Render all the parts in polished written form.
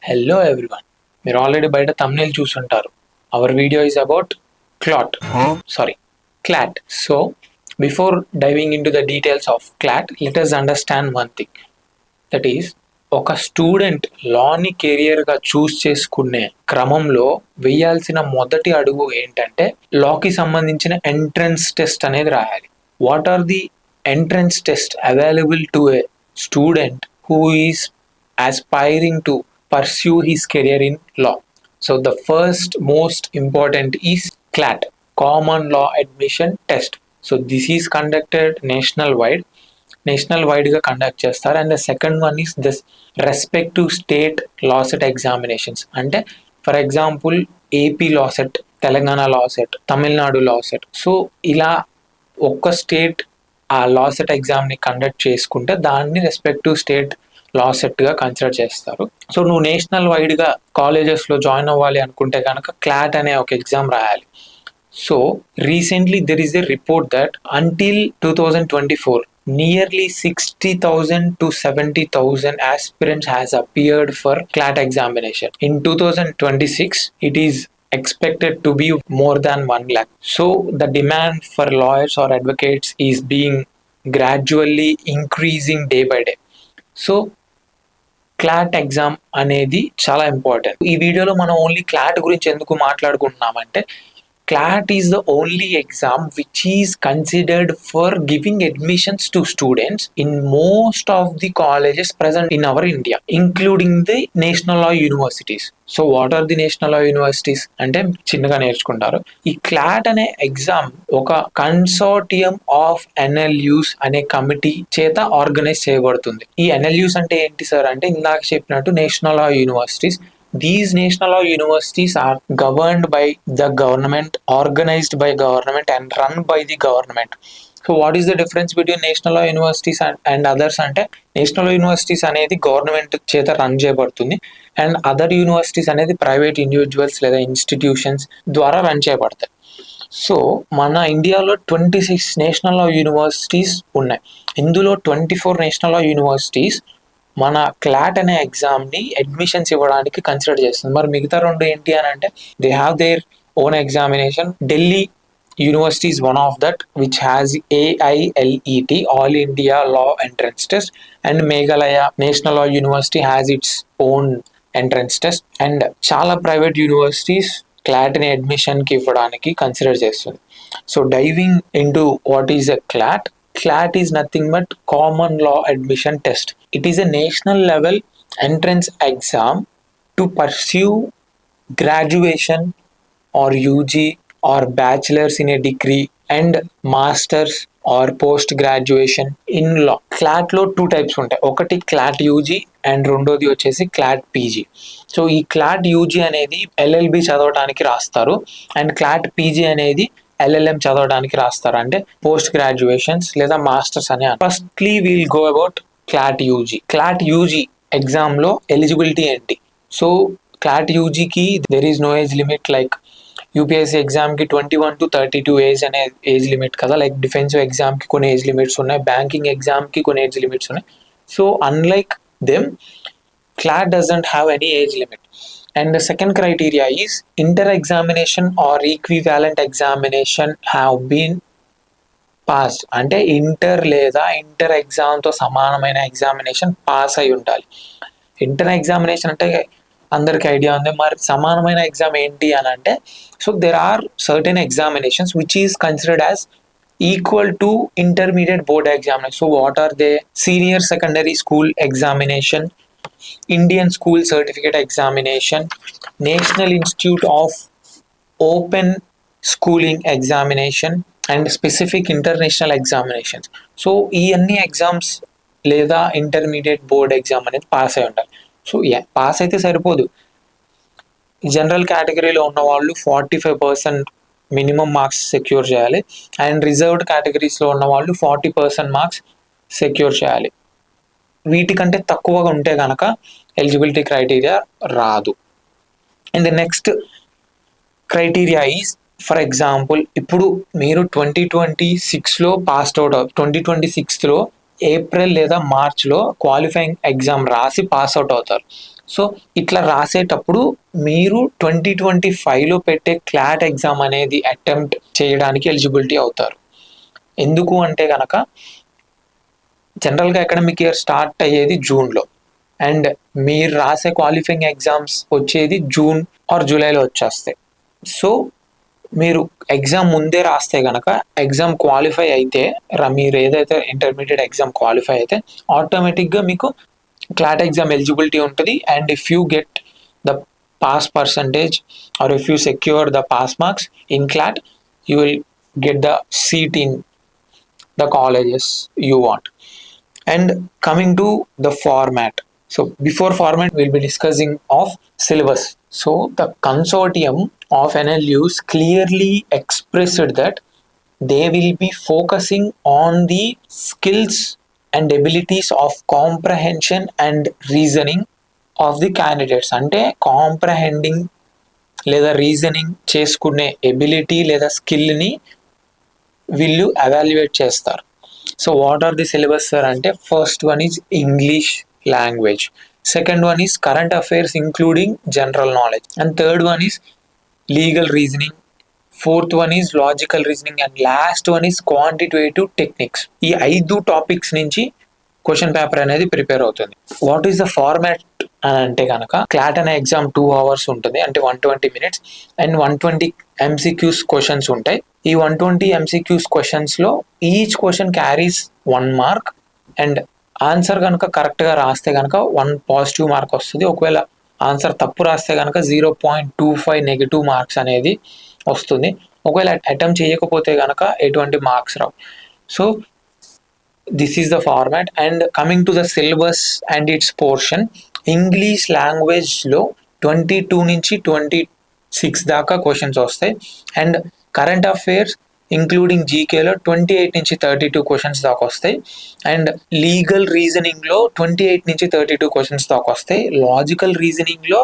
Hello everyone. మీరు already బయట thumbnail చూసుంటారు. Hour video is about CLAT. So before diving into the details of CLAT, let us understand one thing. That is, ఒక student లాని కెరియర్గా చూస్ చేసుకునే క్రమంలో వేయాల్సిన మొదటి అడుగు ఏంటంటే లాకి సంబంధించిన ఎంట్రన్స్ టెస్ట్ అనేది రాయాలి. What are the entrance test available to a student who is aspiring to pursue his career in law? So the first most important is CLAT, Common Law Admission Test. So this is conducted national wide గా conduct చేస్తారు. And the second one is this respective state law set examinations. అంటే for example AP law set, Telangana law set, Tamil Nadu law set. So ఇలా ఒక్క state ఆ law set ఎగ్జామ్ని conduct చేసుకుంటే దాన్ని respective state లా సెట్గా consider చేస్తారు. So నువ్వు నేషనల్ వైడ్గా కాలేజెస్లో జాయిన్ అవ్వాలి అనుకుంటే కనుక క్లాట్ అనే ఒక ఎగ్జామ్ రాయాలి. So recently there is a report that until 2024 nearly 60,000 to 70,000 aspirants has appeared for CLAT examination. In 2026 it is expected to be more than 1 lakh. So the demand for lawyers or advocates is being gradually increasing day by day. So clot exam అనేది చాలా important. ఈ వీడియోలో మనం only clot గురించి ఎందుకు మాట్లాడుకుంటున్నామంటే CLAT is the only exam which is considered for giving admissions to students in most of the colleges present in our India, including the national law universities. So what are the national law universities అంటే చిన్నగా నేర్చుకుంటారు. ఈ CLAT అనే exam ఒక consortium of NLUs అనే committee చేత organise చేయబడుతుంది. ఈ NLUs అంటే ఏంటి సార్ అంటే ఇందాక చెప్పినట్టు national law universities. These national law universities are governed by the government, organized by government and run by the government. So what is the difference between national law universities and others అంటే national law universities అనేది government చేత run చేయబడుతుంది and other universities అనేది private individuals లేదా institutions ద్వారా run చేయబడతాయి. So మన ఇండియాలో 26 నేషనల్ లా యూనివర్సిటీస్ ఉన్నాయి. ఇందులో 24 నేషనల్ లా యూనివర్సిటీస్ మన క్లాట్ అనే ఎగ్జామ్ని అడ్మిషన్స్ ఇవ్వడానికి కన్సిడర్ చేస్తుంది. మరి మిగతా రెండు ఏంటి అని అంటే they have their own examination. Delhi university is one of that which has AILET, all India law entrance test. And Meghalaya national law university has its own entrance test. And చాలా ప్రైవేట్ యూనివర్సిటీస్ క్లాట్ని అడ్మిషన్కి ఇవ్వడానికి consider చేస్తుంది. So diving into what is a clot. CLAT is nothing but Common Law Admission Test. It is a national level entrance exam to pursue graduation or UG or bachelor's in a degree and master's or post graduation in law. CLAT లో 2 types ఉంటాయి. ఒకటి CLAT UG and రెండోది వచ్చేసి CLAT PG. So ఈ CLAT UG అనేది LLB చదవడానికి రాస్తారు and CLAT PG అనేది LLM చదవడానికి రాస్తారు, అంటే పోస్ట్ గ్రాడ్యుయేషన్స్ లేదా మాస్టర్స్ అని. Firstly will go about CLAT UG. CLAT UG ఎగ్జామ్లో ఎలిజిబిలిటీ ఏంటి? సో CLAT UGకి there is no age limit. Like UPSC ఎగ్జామ్కి 21 to 32 ఏజ్ అనే ఏజ్ లిమిట్ కదా. లైక్ డిఫెన్సివ్ ఎగ్జామ్కి కొన్ని ఏజ్ లిమిట్స్ ఉన్నాయి, బ్యాంకింగ్ ఎగ్జామ్కి కొన్ని ఏజ్ లిమిట్స్ ఉన్నాయి. So unlike them CLAT doesn't have any age limit. And the second criteria is inter examination or equivalent examination have been passed. అంటే inter లేదా inter ఎగ్జామ్తో సమానమైన examination pass అయి ఉండాలి. Inter examination అంటే అందరికి ఐడియా ఉంది, మరి సమానమైన ఎగ్జామ్ ఏంటి అని అంటే so there are certain examinations which is considered as equal to intermediate board examination. So what are they? Senior secondary school examination, Indian School Certificate Examination, National Institute of Open Schooling Examination and specific international examinations. So ఈ అన్ని exams లేదా intermediate board exam అనేది pass అయి ఉండాలి. So pass అయితే సరిపోదు. General కేటగిరీలో ఉన్న వాళ్ళు 45% మినిమం మార్క్స్ సెక్యూర్ చేయాలి అండ్ రిజర్వ్డ్ కేటగిరీస్లో ఉన్న వాళ్ళు 40% మార్క్స్ సెక్యూర్ చేయాలి. వీటికంటే తక్కువగా ఉంటే కనుక ఎలిజిబిలిటీ క్రైటీరియా రాదు. And the next criteria is for example ఇప్పుడు మీరు 2026లో పాస్డ్ అవుట్ 2026లో ఏప్రిల్ లేదా మార్చ్లో క్వాలిఫైయింగ్ ఎగ్జామ్ రాసి పాస్ అవుట్ అవుతారు. సో ఇట్లా రాసేటప్పుడు మీరు 2025లో పెట్టే క్లాట్ ఎగ్జామ్ అనేది అటెంప్ట్ చేయడానికి ఎలిజిబిలిటీ అవుతారు. ఎందుకు అంటే కనుక జనరల్గా అకాడమిక్ ఇయర్ స్టార్ట్ అయ్యేది జూన్లో, అండ్ మీరు రాసే క్వాలిఫైయింగ్ ఎగ్జామ్స్ వచ్చేది జూన్ ఆర్ జూలైలో వచ్చేస్తాయి. సో మీరు ఎగ్జామ్ ముందే రాస్తే కనుక ఎగ్జామ్ క్వాలిఫై అయితే మీరు ఏదైతే ఇంటర్మీడియట్ ఎగ్జామ్ క్వాలిఫై అయితే ఆటోమేటిక్గా మీకు క్లాట్ ఎగ్జామ్ ఎలిజిబిలిటీ ఉంటుంది. And if you get the pass percentage or if you secure the pass marks in CLAT, you will get the seat in the colleges you want. And coming to the format, so before format we'll be discussing of syllabus. So the consortium of NLUs clearly expressed that they will be focusing on the skills and abilities of comprehension and reasoning of the candidates. అంటే comprehending లేదా reasoning చేసుకునే ability లేదా స్కిల్ని వీళ్ళు evaluate చేస్తారు. So what are the syllabus sir అంటే, first one is English language, second one is current affairs including general knowledge, and third one is legal reasoning, fourth one is logical reasoning, and last one is quantitative techniques. ఈ 5 topics నుంచి question paper అనేది prepare అవుతుంది. What is the format అని అంటే కనుక, clot అనే exam 2 hours ఉంటుంది, అంటే 120 minutes, అండ్ 120 MCQs క్వశ్చన్స్ ఉంటాయి. ఈ 120 MCQs క్వశ్చన్స్లో each question carries 1 mark, and answer కనుక కరెక్ట్గా రాస్తే కనుక 1 positive mark వస్తుంది. ఒకవేళ ఆన్సర్ తప్పు రాస్తే కనుక 0.25 నెగిటివ్ మార్క్స్ అనేది వస్తుంది. ఒకవేళ అటెంప్ట్ చేయకపోతే కనుక ఎటువంటి marks Rao. So this is the format. And coming to the syllabus and its portion, English లాంగ్వేజ్లో 22 నుంచి 26 దాకా క్వశ్చన్స్ వస్తాయి, అండ్ కరెంట్ అఫైర్స్ ఇంక్లూడింగ్ జీకేలో 28 నుంచి 32 క్వశ్చన్స్ దాకా వస్తాయి, అండ్ లీగల్ రీజనింగ్లో 28 నుంచి 32 క్వశ్చన్స్ దాకా వస్తాయి, లాజికల్ రీజనింగ్లో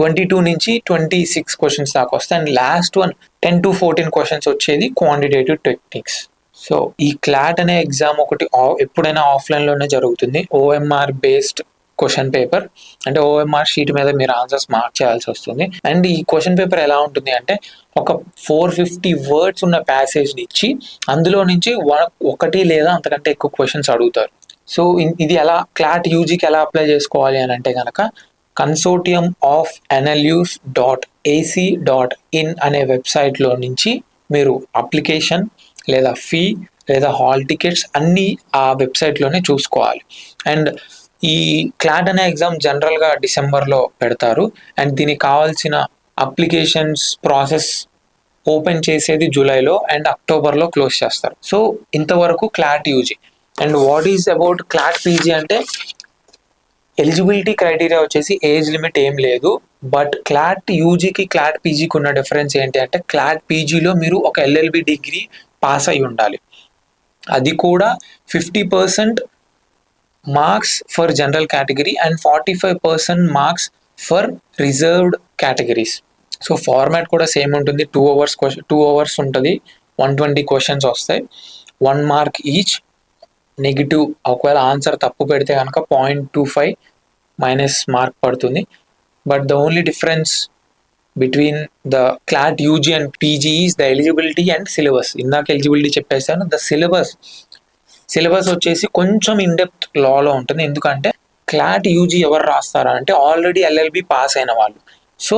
22 నుంచి 26 క్వశ్చన్స్ దాకా వస్తాయి, and last one 10 to 14 questions వచ్చేది క్వాంటిటేటివ్ టెక్నిక్స్. సో ఈ క్లాట్ అనే ఎగ్జామ్ ఒకటి ఎప్పుడైనా ఆఫ్లైన్లోనే జరుగుతుంది. ఓఎంఆర్ బేస్డ్ క్వశ్చన్ పేపర్, అంటే ఓఎంఆర్ షీట్ మీద మీరు ఆన్సర్స్ మార్క్ చేయాల్సి వస్తుంది. అండ్ ఈ క్వశ్చన్ పేపర్ ఎలా ఉంటుంది అంటే, ఒక 450 words ఉన్న ప్యాసేజ్ని ఇచ్చి అందులో నుంచి ఒకటి లేదా అంతకంటే ఎక్కువ క్వశ్చన్స్ అడుగుతారు. సో ఇది ఎలా క్లాట్ యూజీకి ఎలా అప్లై చేసుకోవాలి అని అంటే కనుక, కన్సోర్టియం ఆఫ్ NLUs.ac.in అనే వెబ్సైట్లో నుంచి మీరు అప్లికేషన్ లేదా ఫీ లేదా హాల్ టికెట్స్ అన్నీ ఆ వెబ్సైట్లోనే చూసుకోవాలి. అండ్ ఈ క్లాట్ అనే ఎగ్జామ్ జనరల్గా డిసెంబర్లో పెడతారు, అండ్ దీనికి కావాల్సిన అప్లికేషన్స్ ప్రాసెస్ ఓపెన్ చేసేది జూలైలో అండ్ అక్టోబర్లో క్లోజ్ చేస్తారు. సో ఇంతవరకు clot UG. And what is about clot PG అంటే, ఎలిజిబిలిటీ క్రైటీరియా వచ్చేసి ఏజ్ లిమిట్ ఏం లేదు, బట్ క్లాట్ యూజీకి క్లాట్ పీజీకి ఉన్న డిఫరెన్స్ ఏంటి అంటే, క్లాట్ పీజీలో మీరు ఒక LLB డిగ్రీ పాస్ అయి ఉండాలి, అది కూడా 50% marks for general category and 45% marks for reserved categories. So format కూడా సేమ్ ఉంటుంది, 2 hours ఉంటుంది, 120 క్వశ్చన్స్ వస్తాయి, 1 mark ఈచ్. నెగిటివ్ ఒకవేళ ఆన్సర్ తప్పు పెడితే కనుక 0.25 మైనస్ మార్క్ పడుతుంది. But the only difference between the clot UG and PG is the eligibility and syllabus. ఇందాక ఎలిజిబిలిటీ చెప్పేసాను. ద సిలబస్ వచ్చేసి కొంచెం ఇన్డెప్త్ లాలో ఉంటుంది. ఎందుకంటే క్లాట్ యూజీ ఎవరు రాస్తారా అంటే, ఆల్రెడీ LLB పాస్ అయిన వాళ్ళు. సో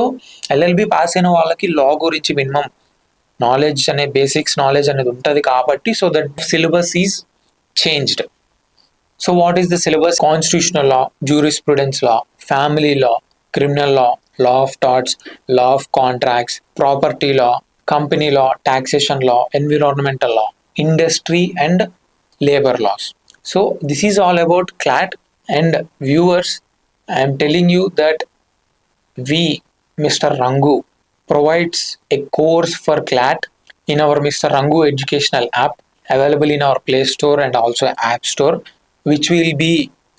LLB పాస్ అయిన వాళ్ళకి లా గురించి మినిమం నాలెడ్జ్ అనే బేసిక్స్ నాలెడ్జ్ అనేది ఉంటుంది కాబట్టి, so that syllabus is changed. So what is the syllabus? Constitutional law, jurisprudence law, family law, criminal law, law of torts, law of contracts, property law, company law, taxation law, environmental law, industry and labor laws. So this is all about CLAT. And viewers, I am telling you that we, Mr. Rangu, provides a course for CLAT in our Mr. Rangu educational app, available in our Play Store and also App Store, which will be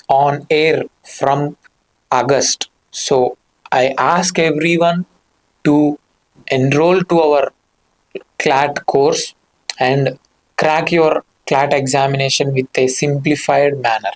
on air from August. So I ask everyone to enroll to our CLAT course and crack your CLAT examination with a simplified manner.